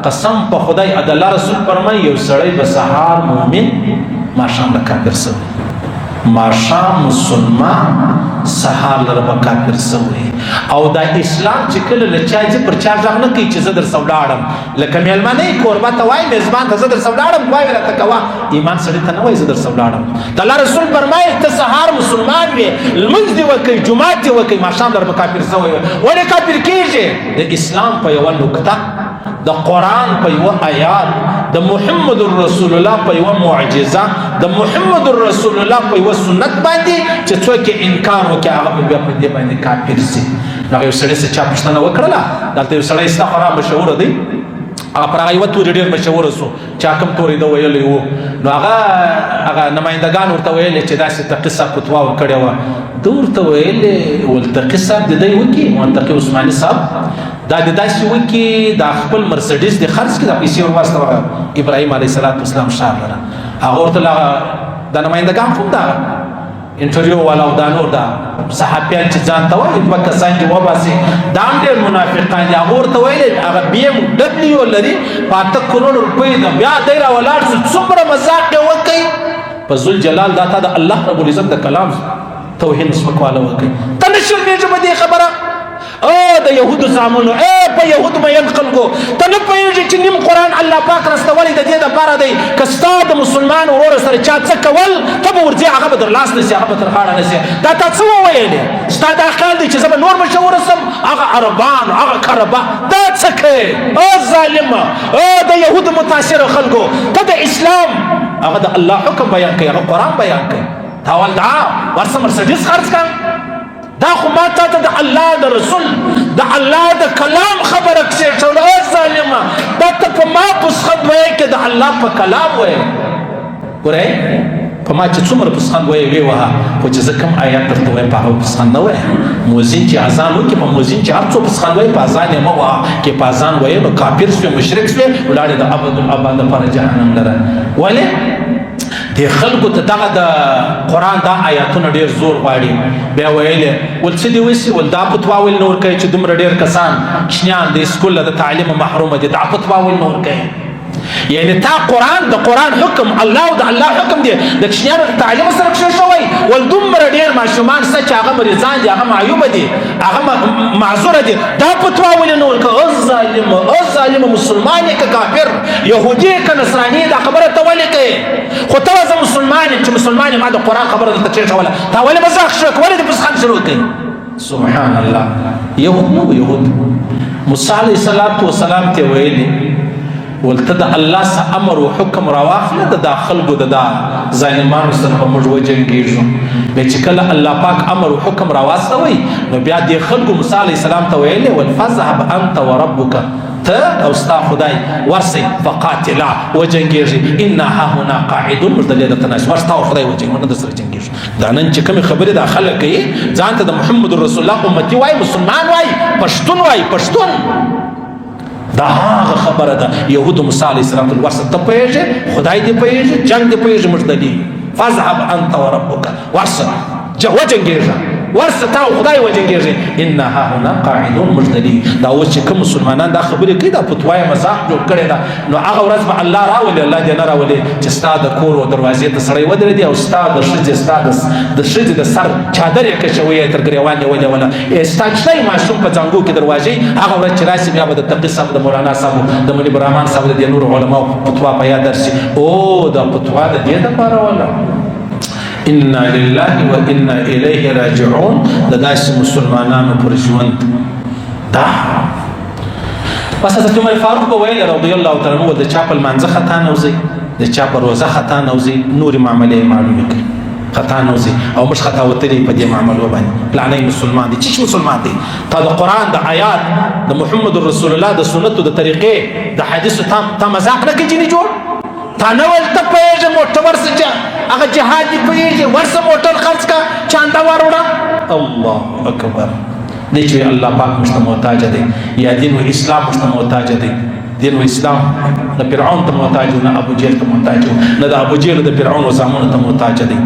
قسم په خدای د الله رسول فرمایي یو سړی به سهار مؤمن ماښام د کافر سوی ماښام مسلمان سهار لره به کافر سوی او دا اسلام چې کله له چا چې پر چا غږ نه کوي چې زه در سره ولاړم لکه میلمانه کوربه ته وایي میزبان ته زه در سره ولاړم وایي راته کوه ایمان سړي ته نه وایي زه در سره ولاړم د الله رسول فرمایي ته سهار مسلمان وې لمونځ دې وکړئ جومات دې وکړئ ماښام لره به کافر سوی ولې کافر کېږي د اسلام په یوه نکته د قرآن په یوه آیات د محمد رسول الله په یوه معجزه د محمد رسول الله په یوه سنت باندې چې څوک انکار وکړي هغه بیا په دې باندې کافر سي نو یو سړی چې چا پوښتنه وکړله دلته یو سړی ستا خورا مشهوره دی هغه پر هغه یوه تورې ډېر مشهوره سو چا کوم تورې ده ویلی و نو هغه نمایندګان ورته ویلې چې داسې تقي صاحب فتوا ورکړې وه ده ورته ویلې ولتقي صاحب د دی وکړي منتقي عثماني صاحب دا د داسې وکړي دا خپل مرسډیز د خرڅ کړي دا پیسې ور واستوه ابراهیم علیه السلام ښار لره هغه ورته دا نمایندګان خو دا انټرویو والا او دا نور دا صحابیان چې ځان ته وایي دوه کسان چې وباسي دا هم ډېر منافقان دي هغه ورته ویلې هغه BMW لري په 8 کروڑ روپۍ ده بیا دی راولاړ شو څومره مذاق یې وکړئ په ذوالجلال دا تا د الله رب العزت د کلام توهین سپکواله وکړئ ته نه شرمېږې په دې خبره د یهودو زامنو په یهودو مین خلکو ته نه پوهېږې چې نیم قرآن الله پاک راستولی د دې دپاره دی که ستا د مسلمان ورور سره چا څه کول ته به ورځې هغه به در لاس نسي هغه به تر غاړه نسي دا تا څه وویلې ستا دا خیال دی چې زه به نور مشهوره سم هغه عربان هغه کربه دا څه کوې ظالمه د یهودو متاثره خلکو ته د اسلام هغه د الله حکم بیان کوي هغه قرآن بیان کوي تا ول دا ورسه مرسډیز خرڅ کړه دا خو ما تا ته د الله د رسول د الله د کلام خبره کښې ټوله ظالمه دا ته په ما پسخند وایې که د الله په کلام وایې ګورئ په ما چې څومره پسخند وایې ویې وهه خو چې زه کوم آیات درته وایم په هغه پسخند نه وایم مؤذن چې اذان وکړي په مؤذن چې هر څو پسخند وایي په اذان یې مه وهه که په اذان وایې نو کافر شوې مشرک شوې ولاړې د ابدالاباد دپاره جهنم لره ولې دې خلکو ته دغه د قرآن دا آیاتونه ډېر زور غواړي بیا ویلې ول څه دې وسي ول دا فتوا ویل نه ورکوي چې دومره ډېر کسان کوچنیان د سکول د تعلیمه محرومه دي دا فتوا ویل نه ورکوي یعنی تا قرآن د قرآن حکم الله او د الله حکم دی د کوچنیانو د تعلیم سره کښې شوی ول دومره ډېر ماشومان شته چې هغه مریضان دي هغه معیوبه دي هغه معذوره دي دا فتوا ولې نه ورکوه ظالمه مسلمان یې که کافر یهودي یې که نصراني دا خبره ته ولې کوې خو ته زه مسلمان یم چې مسلمان یم ما د قرآن خبره درته کېښوله تا ولې مذاق شروع ولې دې پسخند شروع کوي سبحان الله یهود نه و یهود موسی علیه السلام ته ویلي ولته د الله څه امر و حکم راواخله د دا خلکو د دا ظالمانو سره به موږ وجنګېږو بیا چې کله الله پاک امر و حکم راواستوی نو بیا دې خلکو موسی علیه السلام ته ویلې ول فذهب انت وربک ته او ستا خدای ورسئ فقاتلا وجنګېږي انا هاهنا قاعدون موږ دلې درته ناست ور ستا خدای وجنګ موږ درسره جنګېږو دا نن چې کومې خبرې دا خلک کوي ځان ته د محمد رسول الله امتي وایي مسلمان وایي پښتون وایي پښتون دا هغه خبره ده یهودو موسی علیه السلام ته ورسه ته پوهېږې خدای دې پوهېږي جنګ دې پوهېږي موږ دلې فذهب انت وربک ورسه وجنګېږه ورسه تا خدای وجنګېږي انا هاهنا قاعدون موږ دلې دا اوس چې کوم مسلمانان دا خبرې کوي دا فتوا یې مذاق جوړ کړې ده نو هغه ورځ به الله راولي الله دې نه راولي چې ستا د کور و دروازې ته سړی ودرېدي او ستا د ښځې د سر چادر یې کشوی یې تر ګرېوان یې ونیوله ستا شنی ماشوم په ځانګو کې دروازې هغه ورځ چې راشي بیا به د تقي صاحب د مولانا صاحب د منیب الرحمن صاحب د دې نورو علماو فتوا په یاد درشي دا فتوا د دې دپاره وله انا لله و انا الیه راجعون د داسې مسلمانانو پر ژوند دا بس حضرت عمر فاروق به ویل رضی الله تعالی عنه د چا په لمانځه خطا نه وځئ د چا په روزه خطا نه وځئ نورې معاملې یې معلومې کړي خطا نه وځئ او موږ خطا وتلي په دې معاملو باندې پلانی مسلمان دی چې مسلمان دی تا د قرآن د آیات د محمد رسول الله د سنتو د طریقې د حدیثو تا مذاق نه کوي جینې جوړ تا نه ول ته پوهېږې موټر ورسه هغه جهاد دې پوهېږې ورسه موټر خرڅ کا چانده وروړه الله اکبر دی چې الله پاک موږ ته محتاج دی یا دین و اسلام موږ ته محتاج دی دین و اسلام د فرعون ته محتاج نه ابو جهل ته محتاج نه د ابو جهل د فرعون و زامنو ته محتاج دی